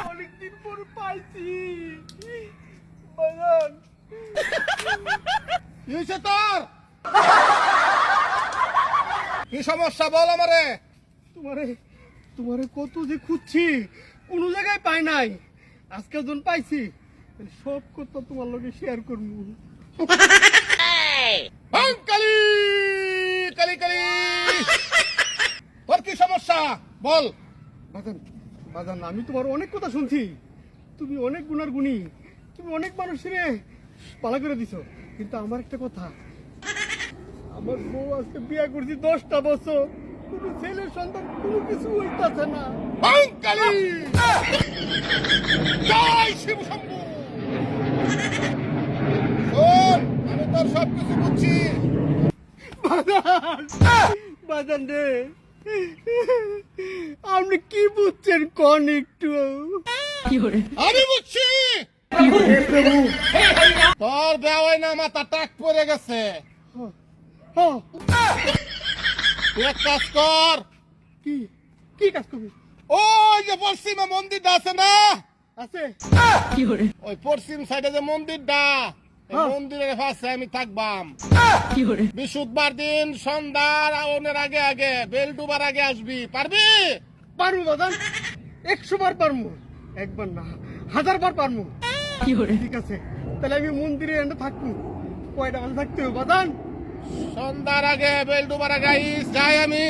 অনেকদিন পর পাইছি বাজান। কি হয়েছে তোর? কি সমস্যা বল আমারে। তোমারে তোমারে কত যে খুঁজছি, কোনো জায়গায় পাই নাই। আজকে যখন পাইছি সব কথা তোমার লগে শেয়ার করবো। কালি কালি কালি, তোর কি সমস্যা বল। বাজান বাজান, আমি তোমার অনেক কথা শুনছি। তুমি অনেক গুণার গুণী, তুমি অনেক মানুষের পালা করে দিছো। কিন্তু আমার একটা কথা, আমার বউ আজকে বিয়ে করছি 10টা বছর, কোনো ছেলের সন্তান কোনো কিছু হইতাছে না। কালি জয় শিব শম্ভু। শোন, আমি তোর সব কিছু বুঝছি। বাজান বাজান রে, আপনি কি বুঝছেন কোন একটু? আমি বুঝছি তোর বেওয়াই না মাথা টাক পড়ে গেছে। তুই এক কাজ কর। কি কি কাজ করবি? ওই যে পশ্চিমে মন্দিরটা আছে না, আছে ওই পশ্চিম সাইডে যে মন্দিরটা, ওই মন্দিরের পাশে আমি থাকবাম। বৃহস্পতিবার দিন সন্ধ্যার আওনের আগে আগে বেল ডুবার আগে আসবি, পারবি? পারবো বাজান, 100 বার পারবো, একবার না 1000 বার পারবো। ঠিক আছে, তাহলে আমি মন্দিরে এনে থাকবো। কয়টা বাজে থাকতে হবে বাজান? সন্ধ্যার আগে বেল ডুবার আগে আইস, যাই আমি।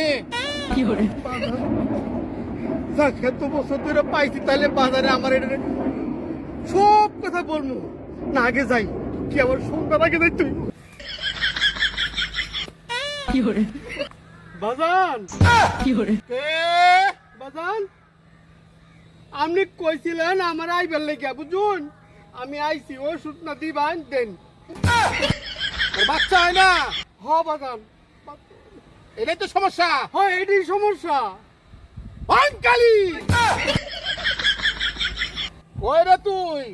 যাক, এত বছর ধরে পাইছি, তাহলে বাজারে আমার এটা সব কথা বলবো না। আগে যাই, কি আমার সন্ধ্যার আগে যাই তুই বাজান। কে? বাজান, আপনি কইছিলেন আমার আইবার লেগে, বুঝুন আমি আইছি। ওষুধ না দিবান দেন। তোর বাচ্চা হয় না? হ বাজান, এটাই তো সমস্যা। হয় এটাই সমস্যা। কালি কই রে তুই?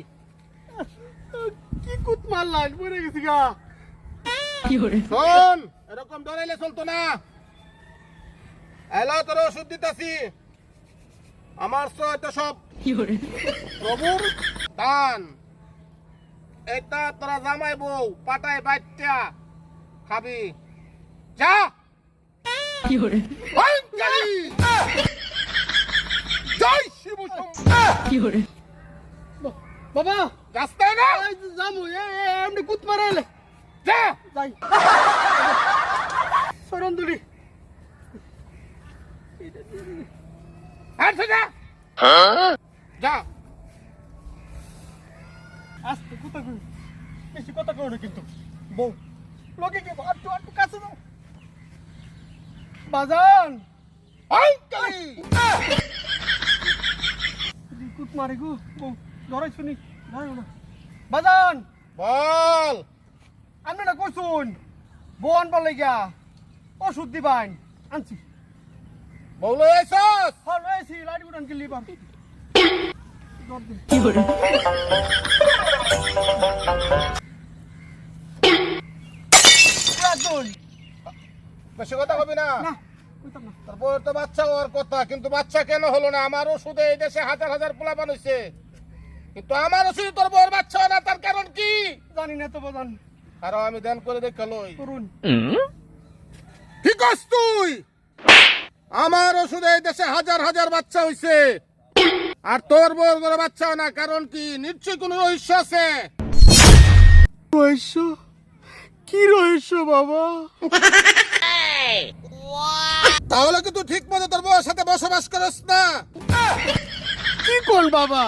কি কুত মারলাম, মরে গেছি গা। শোন, এরকম ডরাইলে চলতো না। এলা তোর ওষুধ দিতেছি। আমার তো সব প্রভুর দান। এটা তোরা জামাই বউ পাটায় বাইটা খাবি, যা। কালি জয় শিব শম্ভু। বাবা রাস্তায় না জামু, এমনি কুত মারাইলে যা। যাই সরন্দুলি। আচ্ছা যা, যা। আস্তে কথা কই, বেশি কথা কই না কিন্তু। বউ লগে কি আটটু আটটু কাছে দাও বাজান। কালি কুত মারে গো বউ, ধরাই শুনি ধরাই না। বাজান বল। আমি না কইছুন বউ আনবার লাগিয়া ওষুধ দিবাইন, আনছি। বউলো এসস? হল এসি লাইট গুটান কি লিবার। বেশি কথা হবে না। না কইতাম না। তারপর তো বাচ্চা হওয়ার কথা, কিন্তু বাচ্চা কেন হলো না? আমার ওষুধে এই দেশে হাজার হাজার পোলাপান হয়েছে, কিন্তু আমার ওষুধে তোর বউয়ের বাচ্চা হয় না। তার কারণ কি জানি না তো বাজান, কারণ আমি ধ্যান করে দেখালই। করুন। ঠিক আছে তুই, আমার ওষুধে এই দেশে হাজার হাজার বাচ্চা হয়েছে, আর তোর বউয়ের ঘরে বাচ্চা হয় না। কারণ কি? নিশ্চয়ই কোনো রহস্য আছে। রহস্য? কি রহস্য বাবা? তাহলে কি তুই ঠিক মতো তোর বউয়ের সাথে বসবাস করিস না? কি কোন বাবা?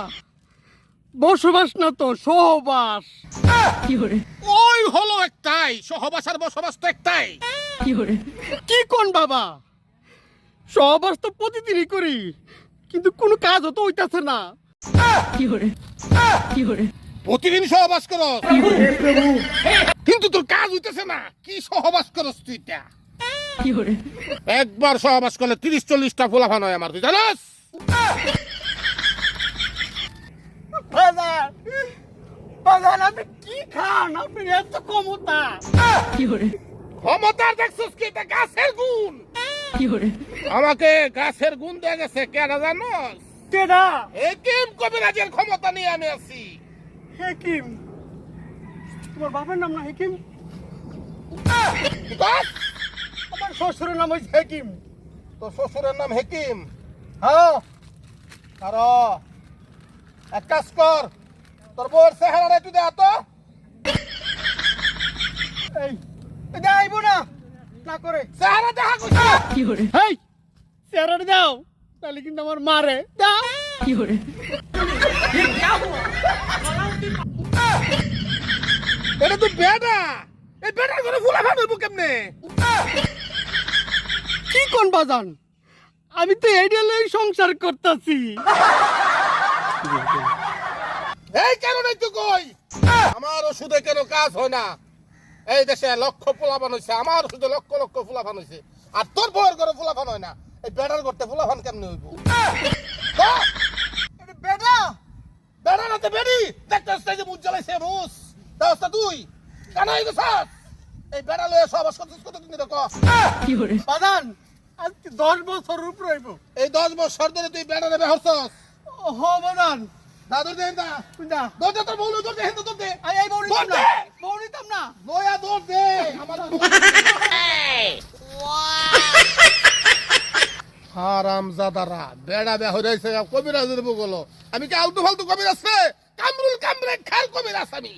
বসবাস না তো সহবাস। ওই হলো একটাই, সহবাস আর বসবাস তো একটাই। কি কোন বাবা? সহবাস তো প্রতিদিনই করি, কিন্তু কোনো কাজও তো হইতাছে না। প্রতিদিন সহবাস করস, কিন্তু তোর কাজ হইতেছে না। কি সহবাস করস তুই? এটা একবার সহবাস করলে 30-40টা পোলাপান হয় আমার, তুই জানাস? বাজান বাজান, আপনি কি খান? আপনি এত ক্ষমতা। ক্ষমতা দেখছিস কি এটা গাছের গুণ আমাকে গাছের গুণ দিয়ে গেছে কেডা জানোস কেডা? হেকিম কবিরাজের ক্ষমতা নিয়ে আমি আছি হেকিম? তোমার বাপের নাম না হেকিম? কি কস? আমার শ্বশুরের নাম হচ্ছে হেকিম। তোর শ্বশুরের নাম হেকিম? হ্যাঁ। আর এক কাজ কর, তোর বউয়ের চেহারাটা একটু দেয়া তো। এই যাইব না না করে চেহারা দেখা কইছে। এই চেহারাটা দাও, তাহলে কিন্তু আমার মারে দাও। এটা তো বেডা, এই বেডার করে ফুলা ফাটাইবো কেমনে? কি কোন বাজান, আমি তো এইডেলেই সংসার করতেছি। এই কারণে তো কই আমার ওষুধে কেন কাজ হয় না। এই দেশে লক্ষ ফুলাফান হয়েছে, আমার ওষুধে লক্ষ লক্ষ ফুলাফান হয়েছে, আর তোর বউয়ের ঘরে ফুলাফান হয় না। এই বেডার করতে ফুলাফান কেমনে হইব? বেটা বেড়া নাতে বেড়ি দেখতে হচ্ছে যে মুখ জ্বালাইছে রুস দাওস্তা তুই কেন এই গেছাস? এই বেড়া লয়ে সব করছিস কতদিন ধরে কস? বাজান আজকে 10 বছর উপর হইব। এই 10 বছর ধরে তুই বেড়া নেবে হরছস? হ বাজান। দাদুর দেন না কুন্দা দৌড় দে, তোর বউ দৌড় দে, হেন দৌড় দে, এই বউনি দৌড় না, দে, বউনি তাম না। লয়া দৌড় দে আমার হারামজাদারা বেড়া বে হইছে কবিরাজের বগল। আমি কি আলতু ফালতু কবিরাজ রে? কামরুল কামরে খাল কবিরাজ আমি।